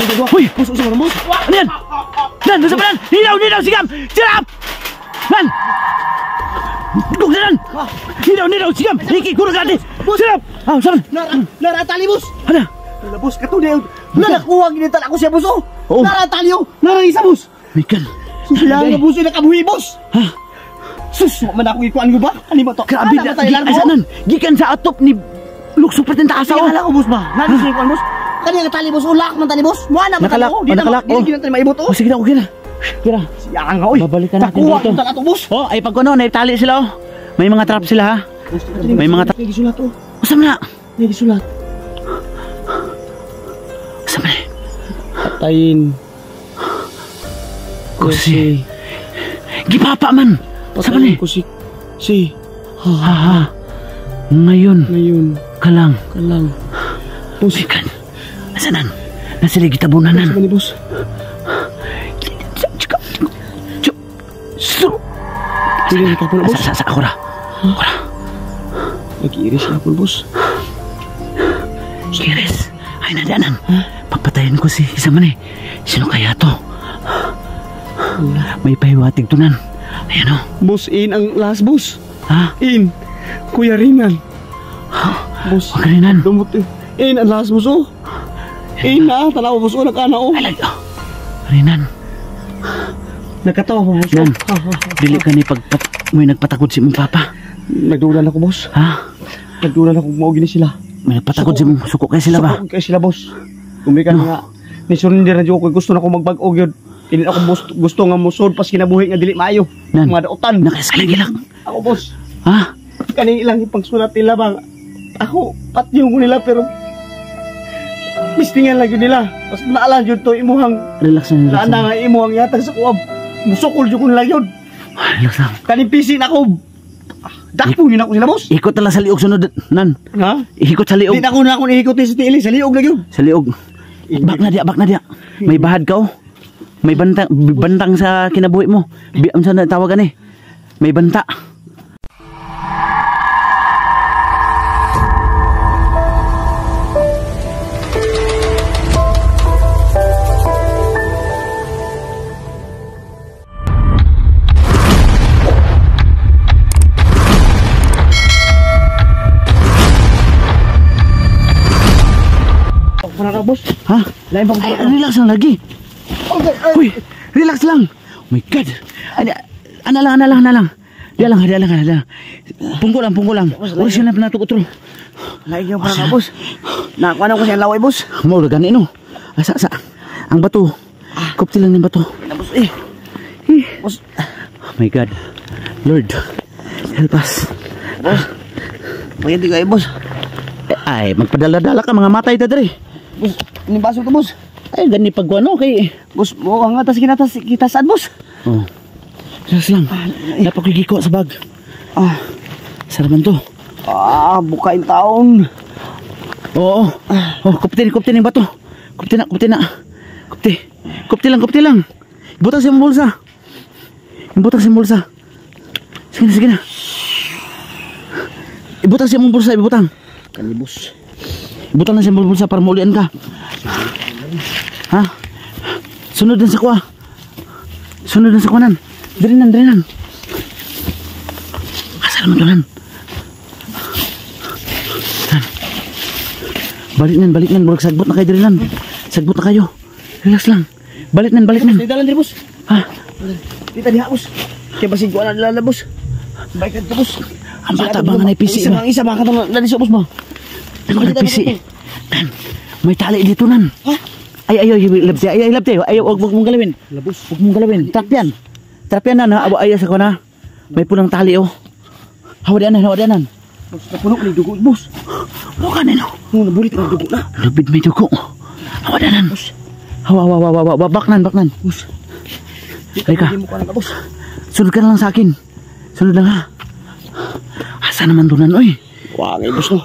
Uy! Bus, usap mo, bus! Ano yan? Nan, nasa pa nan? Hilaw, sigam! Sirap! Nan! Dugog na nan! Hilaw, sigam! Hiki, kurang natin! Sirap! Ah, saan? Naratali, bus! Ano? Wala, bus, katunay. Nakakuha, ginitan ako siya, bus, oh! Oo. Naratali, oh! Narangisa, bus! Mikan! Susilang na, bus, nakabuhi, bus! Ha? Sus, man akong ikuan ko ba? Kalima to. Grabe na, asanan? Gikan sa atop ni Lukso Pretenta Asa, oh! Kala ko, bus ba? Nandun siya ikuan, bus? Kanya natali, bus, ulak man tali, bus! Muana man tali, oh! Nakalak, oh! Di na tayo maibot, oh! Sige na, okay na. Kira. Siyang nga, oy! Babalikan natin Takuha, dito. punta na to, bus! Oh, ay pag ano, naitali sila, oh. May mga trap sila, ha? May mga trap. May gisulat, oh! Usam na! May gisulat. Usam na. Patayin. Kusi. Gipapa man! Usam na. Kusi. Si. Ha. Ngayon. Kalang. Bus. Mikan. Asanan? Nasili gitabunan nan. Sabi ni bus. Sige, ka po na, bus. Sa ako ra. Nag-iiris na po, bus. Iris. Ay, nadanan. Papatayin ko si isa man eh. Sino kaya to? May pahiwatig to nan. Ayan o. Bus, in ang last, bus. Ha? In. Kuya Rinan. Bus. Huwag ka rin nan. Dumot eh. In ang last, bus, oh. In na, tanaw, bus, oh. Nakana, oh. Alag, oh. Rinan. Nakatawa po, bus. Nan. Dili ka ni may nagpatagod si mong papa. Nagdulan ako, bus. Ha? Nagdulan ako, maugin sila. May nagpatagod si mong suko kaya sila ba? Suko kaya sila, bus. Kumikan nga. May surrender na ko. Gusto na ako magbag-og yun. Hindi ako gusto nga musod pas kinabuhi nga dili maayo. Nan. Mga dautan. Nakaskagilak. Ako, boss. Ha? Kani ilang ipagsulat nila bang ako patyong ko nila pero mistingan lagi nila. Pas naalan yun to imuhang Relax na. naana nga imuhang yatag sa kuwab. Musukol yun ko nila yun. Relax lang. Kani pisin ako. Dakpo yun ako sila, boss. Ikot na lang sa liog sunod, nan. Ha? Ikot sa liog. Di na ako ihikotin sa tili. Sa liog lagi yun. Sa liog. Bak na dia. May bahad ka, oh. May bantang sa kinabuhi mo. Saan na tawagan eh? May banta. Para ka, boss. Ha? Lain pa ko. Ay, relax lang lagi. Uy, relax lang. Oh my God. Ana lang. Dia lang. Pungko lang. Uy, siya na pinatukotro. Lain yung para ka, boss. Nakuha ko siya laway, boss. Mau udah gani no. Asa. Ang bato. Kopti lang ng bato. Boss, boss. Oh my God. Lord, help us. Boss. Pwede kayo, boss. Ay, magpadala-dala ka mga matay ta dre. Boss, nibaso to, boss. Ay, gani pagkuano kay. Boss, mo ang atas kita saan, boss? Oh. Relax lang. Napakigiko sa bag. Saraman to. Bukain taon. Oo. Oh, kupti ng bato. Kupti na. Kupti lang. Ibutang siya mong bulsa. Sige na. Ibutang siya mong bulsa, ibutang. Kanibus. Ibutang na siya mong bulsa para maulian ka. Ha? Sunod na sa kuha nan. Dali nan. Asal mo to nan. Balik nan. Sagbot na kayo dali nan. Sagbot na kayo. Relax lang. Balik nan. Dito lang, boss. Ha? Dito diha, boss. Kaya basig ko na nilala, boss. Balik ka, boss. Ang bata ba nga na PC mo? Isa mga katang naliso, boss mo. Ano ka na PC? Nan, may tali dito nan. Ha? Ay, labte. Huwag mong galawin. Huwag mong galawin. Trap yan nan. Ay, sa ko na. May pulang tali, oh. Hawadanan. Boss, napuno ko ng dugo, boss. Huwag ka na, no. Nabulit ng dugo na. Lubid may dugo. Hawadanan. Hawa. Baknan. Boss. Ay ka. Hindi mo ka lang, boss. Sunod ka na lang sa akin. Sunod lang, ha. Asa naman doon, oy. Wag ay, boss, no.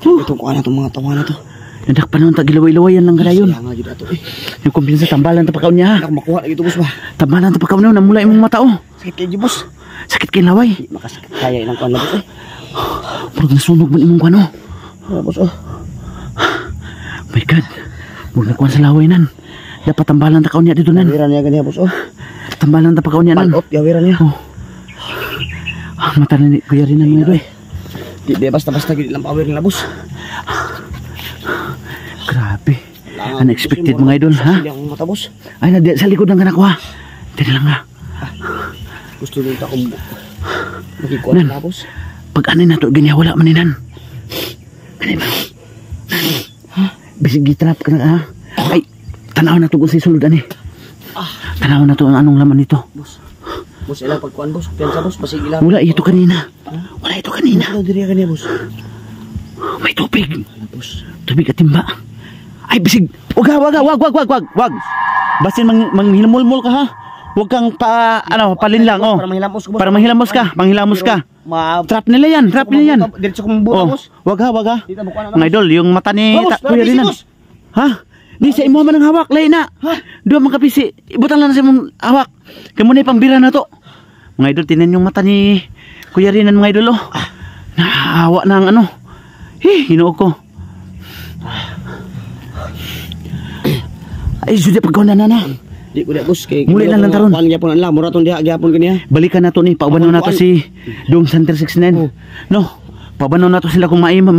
Itong kuha na itong mga tawa na to. Nadak pa noon, tagilaway-lawayan lang ganayon. Kaya nga, yun ato, eh. Yung kumpiyansa, tambalan ta pagkaon niya, ha. Ako makuha lagi ito, boss, ba? Tambalan ta pagkaon niya, namula imong mata, oh. Sakit kayo, boss. Sakit kay laway. Hindi makasakit. Kaya ilang kuha na, boss, eh. Purag nasunog man imong kuano. Boss, oh. My God. Huwag na kuhan sa laway nan. Dapat tambalan ta kaon niya dito nan. Yawiran niya ganyan boss. Oh. Tambalan ta pa kaon niya nan. Palot, yawiran niya. Oh. Mata na ni Kuya Rinan mga idol. Di basta-basta gid lang power nila boss. Grabe. Unexpected mga idol ha. Hindi akong mata boss. Ay na sa likod ng kanak ko ha. Tira lang ha. Gusto nito akong makikuha Nan. na boss. Pag ano na to ganyan wala man ninan. Ano ba? Bisig gitrap ka na ha. Ay tanaw na to kung si sulod ani. Tanaw na to ang anong laman nito. Boss ilang pagkuan boss. Piyansa boss basig ilang. Wala ito kanina. Wala ito kanina. Ano diri kanina boss? May tubig. Boss. Tubig at timba. Ay bisig. Wag. Basin manghilamulmul ka ha. Huwag kang palinlang oh. Para manghilamos ko boss. Para manghilamos ka. Trap nila yan. Diretso kong buta boss. Wag ha. Dito mo kuan na. Mga idol, yung mata ni Kuya Rinan. Boss. Ha? Di sa imo man ang hawak, lay na. Dua mga kapisi. Ibutang lang na sa imong hawak. Kamo na pambira na to. Mga idol, tinan yung mata ni Kuya Rinan mga idol oh. Nahawa na ang ano. Hinuog ko. Ay, sudah pagkaw na. Di ko na boss kay. Muli na lang taron. Kuan gyapon ang muraton diha gyapon kaniya. Balikan na to ni. Paubanon na to si Dong Center 69. No, paubanon na to sila kung mahimo.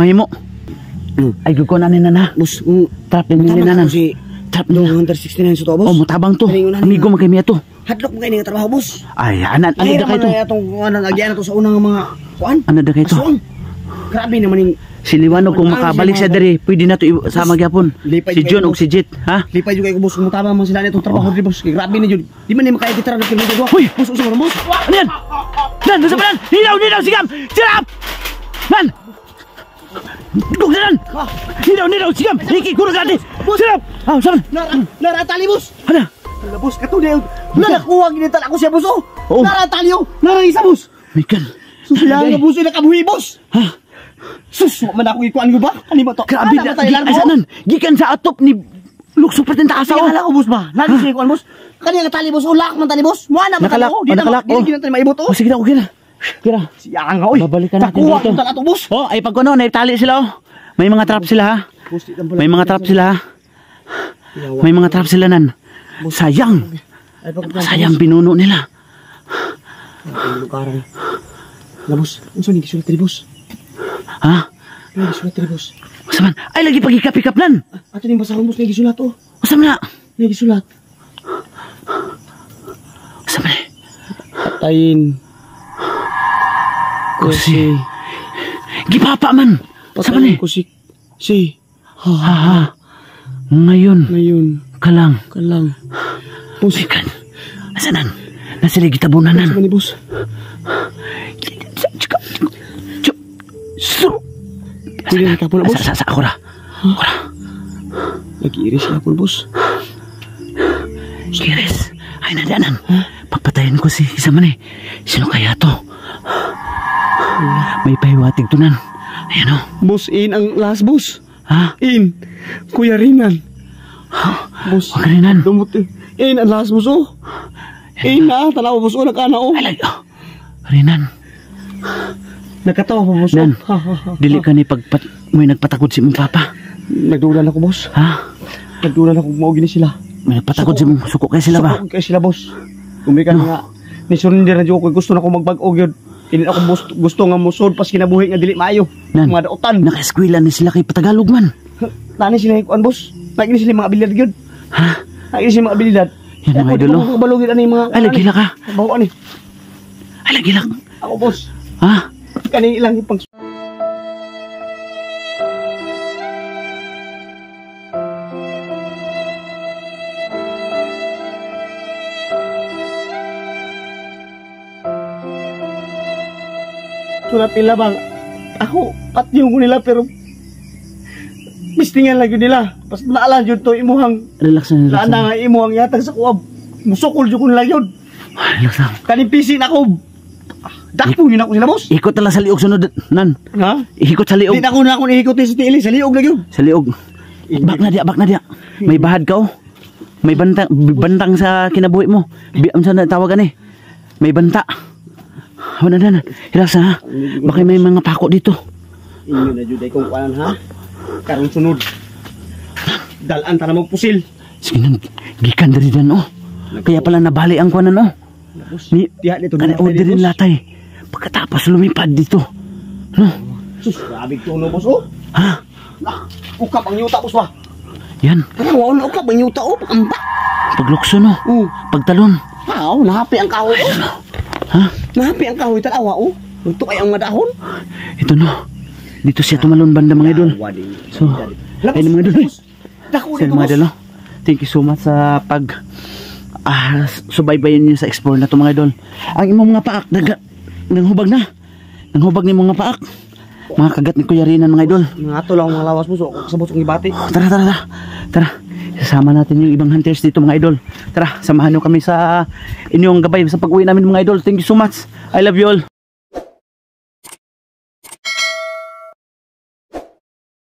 Ay, gugo na na. Boss, Trap din nila na. si Trap Dong nila. Hunter 69 so to boss. Oh, mutabang to. Amigo man kay miya to. Hadlok mo kay nga trabaho boss. Ay, ano da kay to? Ay, atong ano nagyan na to sa unang mga kuan. Ano da kay to? Asuon. Grabe naman yung Si Liwanag kung makabalik siya diri, pwede na to sama gyapon. Si John ug si Jet, ha? lipay jud kay ko boss mutaba man sila nitong trabaho diri boss. Kay grabe ni jud. Di man ni makaya gitara ng kilometro. Hoy! Boss usa mo boss. Ano yan? Nan, nasa pa nan! Hilaw, sigam! Sirap! Nan! Dugda nan! Hilaw, sigam! Hiki, kurang gati! Sirap! Saan? Naratali boss. Ano? Wala boss kato na nakuha ginital ako siya boss. Oh. Naratali yo. Narangisa boss. Michael! Susila nga boss nakabuhi boss. Ha? Sus, man ako ikuan ko ba? Kanimo to. Grabe na! Asanan? Gikan sa atop ni Lukso Pretenta Asa! Kaya ko boss ba? Lagi siya ikuan boss. Kanya nga tali boss. Ulak man tali boss. Muana man tali. Nakalak! Di na natin maibot oh. Sige na, okay na. Kira. Siya nga oy. Babalikan natin Takuha dito. ko talato boss. Oh, ay pag ano, naitali sila oh. May mga trap sila ha. May mga trap sila ha. May mga trap sila nan. Sayang. Sayang pinuno nila. Lukaran. Na boss, unsa ni gisulat diri boss? Ha? Ni gisulat diri boss. Masaman? Ay lagi pagikap-ikap nan. Ato ning basahon boss ni gisulat oh. Masaman na? Ni gisulat. Masaman na? Patayin. Kusi. Gipapa man. Masaman na? Kusi. Si. Ha. Ngayon. Kalang. Boss. Ikan. Asanan? Nasili gitabunan nan. Masaman ni boss. Pwede na kapon na boss. Sa ako ra. Nag-iiris na po boss. Iris. Ay nadanan. Papatayin ko si isa man eh. Sino kaya to? May pahiwatig to nan. Ayan o. Boss, in ang last boss. Ha? In. Kuya Rinan. Boss. Huwag ka rin nan. Dumot eh. In ang last boss oh. In na. Talawa boss oh. Nakana oh. Ay lagi. Rinan. Nakatawa pa boss. Nan. Dili ka ni may nagpatakod si mong papa. Nagdulan ako boss. Ha? Nagdulan ako mao gini sila. May nagpatakod si mong suko kay sila ba? Suko kay sila boss. Kumikan nga. Ni surrender na ko gusto na ko magbag-o gyud. Ini ako gusto nga musod pas kinabuhi nga dili maayo. Nan. Mga daotan. Naka-eskwela ni sila kay Patagalog man. Nani sila ikuan boss. Nagini sila mga abilidad gyud. Ha? Nagini sila mga abilidad. Yan ang idol Ako balugid ani mga. Ay lagi ka. Bawo ani. Ay lagi lang. Ako boss. Ha? Kani ilang ipang surat nila bang ako patyong ko nila pero mistingan lagi nila pas naalan jud to imuhang Relax na. laana nga imuhang yatag sa kuwab musukol jud ko nila yun Relax lang. kani pisi na ko dakpo yun ako sila boss Ikot na lang sa liog sunod nan. ha Ikot sa liog. di na ko ihikot sa tili sa liog lagi yun Sa liog. Bak na dia. May bahad ka oh. May bantang sa kinabuhi mo. Saan na tawagan eh? May banta. Wala na. Relax ha. Baka may mga pako dito. inyo na jud ay kung kuanan ha karong sunod dalan ta na magpusil. Sige nang gikan diri dan oh. Kaya pala nabali ang kuanan oh. Ni Tiha dito kana order din latay. Pagkatapos lumipad dito. No. Sus, grabe tuno boss oh. Ha? Ukap ang yuta boss ba? Yan, Ano wala ukap ang yuta oh, pakamba. paglukso no. Pagtalon. How, nahapi ang kahoy oh. Ha? Nahapi ang kahoy tanawa oh. Ito ay ang madahon. Ito no. Dito siya tumalon banda mga idol. So, ayun mga idol. Dako Sir dito mga boss. idol, no? Thank you so much sa pag subaybayan niyo sa explore na to mga idol. Ang imong mga paak nanghubag na. Nanghubag ni mga paak. Mga kagat ni Kuya Rinan mga idol. Mga ato lang mga lawas boss oh. Sa boss ang ibati. Tara, tara, tara. Tara. Sasama natin yung ibang hunters dito mga idol. Tara, samahan niyo kami sa inyong gabay sa pag-uwi namin mga idol. Thank you so much. I love you all.